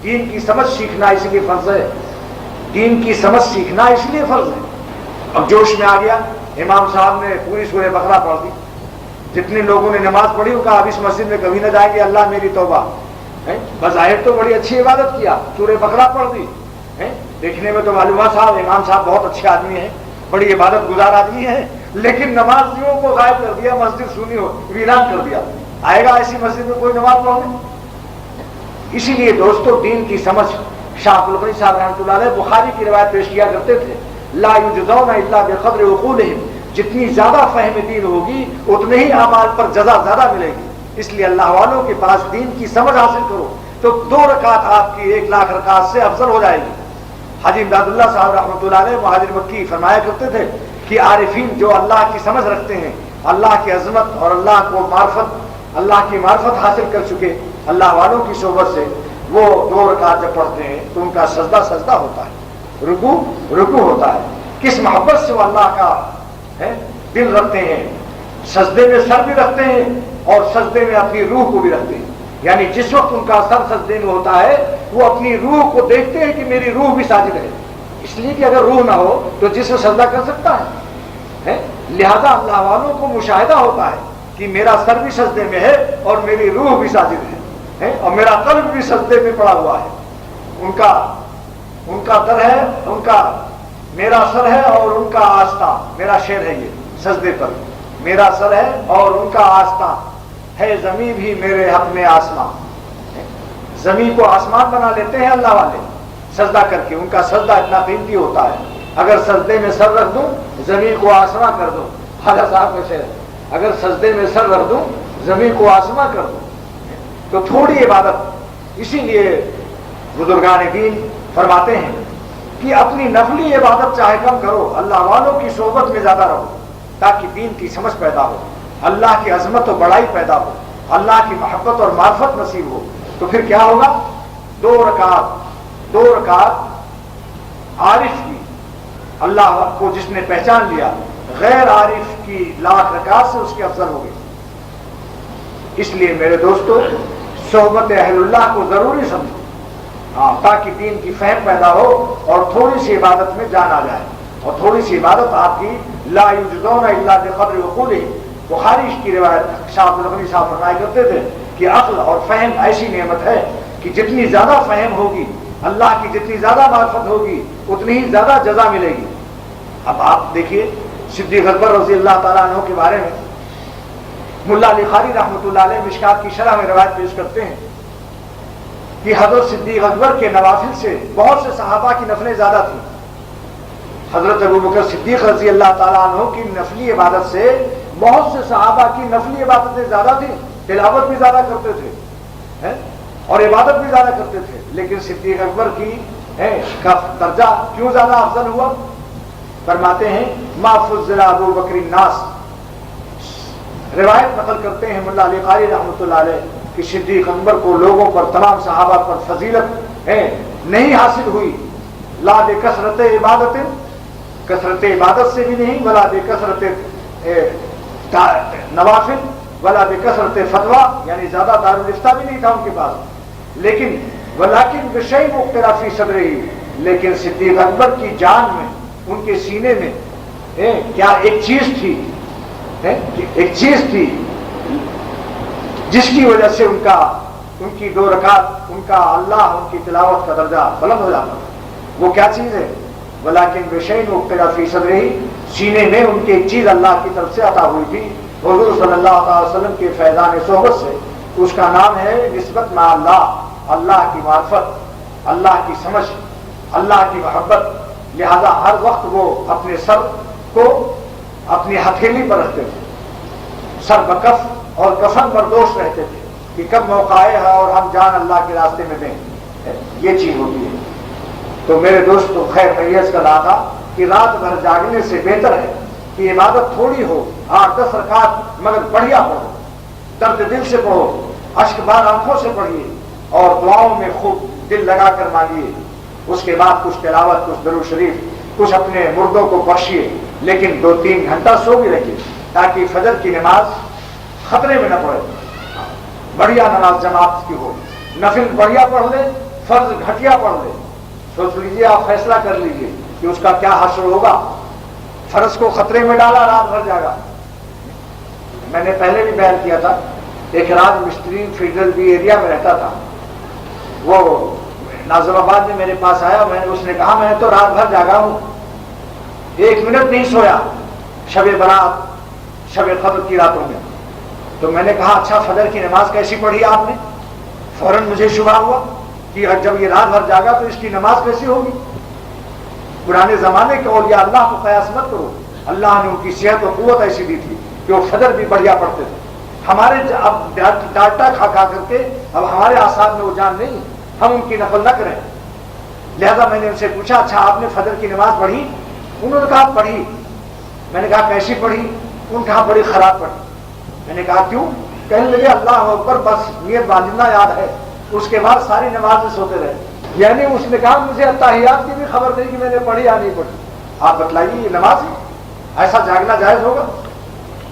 دین کی سمجھ سیکھنا اس لیے فرض ہے، دین کی سمجھ سیکھنا اس لیے فرض ہے۔ اب جوش میں آ گیا، امام صاحب نے پوری سورہ بقرہ پڑھ دی، جتنے لوگوں نے نماز پڑھی وہ کہا اب اس مسجد میں کبھی نہ جائیں گے، اللہ میری توبہ۔ بظاہر تو بڑی اچھی عبادت کیا، سورہ بقرہ پڑھ دی، دیکھنے میں تو معلوم ہے صاحب امام صاحب بہت اچھے آدمی ہیں، بڑی عبادت گزار آدمی ہے، لیکن نمازیوں کو غائب کر دیا، مسجد سونی ہو ویران کر دیا۔ آئے گا ایسی مسجد میں کوئی نماز پڑھنے؟ اسی لیے دوستو دین کی سمجھ، شاہ الغنی صاحب رحمۃ اللہ علیہ بخاری کی روایت پیش کیا کرتے تھے، لا یجزون الا بقدر عقولہم، جتنی زیادہ فہم دین ہوگی اتنے ہی اعمال پر جزا زیادہ ملے گی۔ اس لیے اللہ والوں کے پاس دین کی سمجھ حاصل کرو تو 2 رکعت آپ کی 1 لاکھ رکعت سے افضل ہو جائے گی۔ حاجی امداد اللہ صاحب رحمۃ اللہ علیہ مہاجر مکی فرمایا کرتے تھے کہ عارفین جو اللہ کی سمجھ رکھتے ہیں، اللہ کی عظمت اور اللہ کی معرفت حاصل کر چکے اللہ والوں کی صحبت سے، وہ 2 رکعت جب پڑھتے ہیں تو ان کا سجدہ ہوتا ہے، رکوع ہوتا ہے۔ کس محبت سے وہ اللہ کا دل رکھتے ہیں، سجدے میں سر بھی رکھتے ہیں اور سجدے میں اپنی روح کو بھی رکھتے ہیں، یعنی جس وقت ان کا سر سجدے میں ہوتا ہے وہ اپنی روح کو دیکھتے ہیں کہ میری روح بھی ساجد ہے، اس لیے کہ اگر روح نہ ہو تو جسم سجدہ کر سکتا ہے، لہذا اللہ والوں کو مشاہدہ ہوتا ہے کہ میرا سر بھی سجدے میں ہے اور میری روح بھی ساجد ہے اور میرا قلب بھی سجدے میں پڑا ہوا ہے۔ ان کا در ہے، ان کا میرا سر ہے اور ان کا آستان، میرا شعر ہے یہ سجدے پر، میرا سر ہے اور ان کا آستان ہے، زمین بھی میرے حق میں آسمان۔ زمین کو آسمان بنا لیتے ہیں اللہ والے سجدہ کر کے، ان کا سجدہ اتنا قیمتی ہوتا ہے۔ اگر سجدے میں سر رکھ دوں زمین کو آسمان کر دوں، خواجہ صاحب کا شعر، اگر سجدے میں سر رکھ دوں زمین کو آسمان کر دوں، تو تھوڑی عبادت۔ اسی لیے بزرگان دین فرماتے ہیں کہ اپنی نفلی عبادت چاہے کم کرو، اللہ والوں کی صحبت میں زیادہ رہو تاکہ دین کی سمجھ پیدا ہو، اللہ کی عظمت و بڑائی پیدا ہو، اللہ کی محبت اور معرفت نصیب ہو۔ تو پھر کیا ہوگا؟ 2 رکعت عارف کی، اللہ کو جس نے پہچان لیا، غیر عارف کی 1,00,000 رکعت سے اس کی افضل ہوگی۔ اس لیے میرے دوستو صحبت اہل اللہ کو ضروری سمجھو، تاکہ دین کی فہم پیدا ہو اور تھوڑی سی عبادت میں جان آ جائے، اور تھوڑی سی عبادت آپ کی لا یجزون الا بقدر عقولہم۔ بخاری کی روایت شاہ الغنی صاحب فرمایا کرتے تھے کہ عقل اور فہم ایسی نعمت ہے کہ جتنی زیادہ فہم ہوگی، اللہ کی جتنی زیادہ معرفت ہوگی اتنی ہی زیادہ جزا ملے گی۔ اب آپ دیکھیے صدیق اکبر رضی اللہ تعالیٰ عنہ کے بارے میں ملا علی قاری رحمۃ اللہ علیہ مشکات کی شرح میں روایت پیش کرتے ہیں کہ حضرت صدیق اکبر کے نوافل سے بہت سے صحابہ کی نفلیں زیادہ تھیں۔ حضرت ابوبکر صدیق رضی اللہ تعالیٰ عنہ کی نفلی عبادت سے بہت سے صحابہ کی نفلی عبادتیں زیادہ تھیں، تلاوت بھی زیادہ کرتے تھے اور عبادت بھی زیادہ کرتے تھے، لیکن صدیق اکبر کی کا درجہ کیوں زیادہ افضل ہوا؟ فرماتے ہیں ما فضل ابو بکر الناس، روایت نقل کرتے ہیں ملا علی قاری رحمۃ اللہ علیہ کہ صدیق اکبر کو لوگوں پر، تمام صحابہ پر فضیلت نہیں حاصل ہوئی، لا بکثرت عبادت، کثرت عبادت سے بھی نہیں، ولا بکثرت نوافل، ولا بکثرت فتویٰ، یعنی زیادہ دارالفتہ بھی نہیں تھا ان کے پاس، لیکن ولیکن بشیء مقترا فی صدرہ، لیکن صدیق اکبر کی جان میں، ان کے سینے میں کیا ایک چیز تھی جس کی وجہ سے ان کی 2 رکعت، ان کا اللہ، ان کی تلاوت کا درجہ بلند ہو جاتا۔ وہ کیا چیز ہے؟ ولیکن بشیء مقترا فی صدرہ، سینے میں ان کی ایک چیز اللہ کی طرف سے عطا ہوئی تھی حضور صلی اللہ علیہ وسلم کے فیضان صحبت سے، اس کا نام ہے نسبت مع اللہ، اللہ کی معرفت، اللہ کی سمجھ، اللہ کی محبت۔ لہذا ہر وقت وہ اپنے سر کو اپنی ہتھیلی پر رکھتے تھے، سر بکف اور کفن بردوش رہتے تھے کہ کب موقع آئے اور ہم جان اللہ کے راستے میں دیں، یہ چیز ہوتی ہے۔ تو میرے دوستو خیر میز کا لا تھا کہ رات بھر جاگنے سے بہتر ہے کہ عبادت تھوڑی ہو، 8-10 رکعت، مگر بڑھیا پڑھو، درد دل سے پڑھو، اشک بار آنکھوں سے پڑھیے اور دعاؤں میں خوب دل لگا کر مانگیے، اس کے بعد کچھ تلاوت، کچھ درود شریف، کچھ اپنے مردوں کو بخشیے، لیکن 2-3 گھنٹہ سو بھی رکھیے تاکہ فجر کی نماز خطرے میں نہ پڑے، بڑھیا نماز جماعت کی ہو، نفل بڑھیا پڑھ لے، فرض گھٹیا پڑھ لے، سوچ لیجیے، آپ فیصلہ کر لیجیے کہ اس کا کیا حشر ہوگا۔ فرض کو خطرے میں ڈالا، رات بھر جاگا۔ میں نے پہلے بھی بیان کیا تھا، ایک راج مستری فیڈرل بی ایریا میں رہتا تھا، وہ ناظم آباد میں میرے پاس آیا، اس نے کہا میں تو رات بھر جاگا ہوں، 1 منٹ نہیں سویا شب برات شب قدر کی راتوں میں۔ تو میں نے کہا اچھا فجر کی نماز کیسی پڑھی آپ نے؟ فوراً مجھے شبہ ہوا کہ جب یہ رات بھر جاگا تو اس کی نماز کیسی ہوگی؟ پرانے زمانے کے اولیاء اللہ کو قیاس مت کرو، اللہ نے ان کی صحت و قوت ایسی دی تھی کہ وہ فجر بھی بڑھیا پڑھتے تھے۔ ہمارے اب ڈاٹا کھا کر کے اب ہمارے اعصاب میں وہ جان نہیں، ہم ان کی نقل نہ کریں۔ لہذا میں نے ان سے پوچھا اچھا آپ نے فجر کی نماز پڑھی؟ انہوں نے کہا پڑھی۔ میں نے کہا کیسی پڑھی؟ انہوں نے کہا بڑی خراب پڑھی۔ میں نے کہا کیوں؟ کہنے لگے اللہ اکبر بس نیت باندھنا یاد ہے، اس کے بعد ساری نمازیں سوتے رہے۔ یعنی اس نے کہا مجھے اتحیات کی بھی خبر نہیں کہ میں نے پڑھی یا نہیں پڑھی۔ آپ بتلائیے یہ نماز ہے؟ ایسا جاگنا جائز ہوگا؟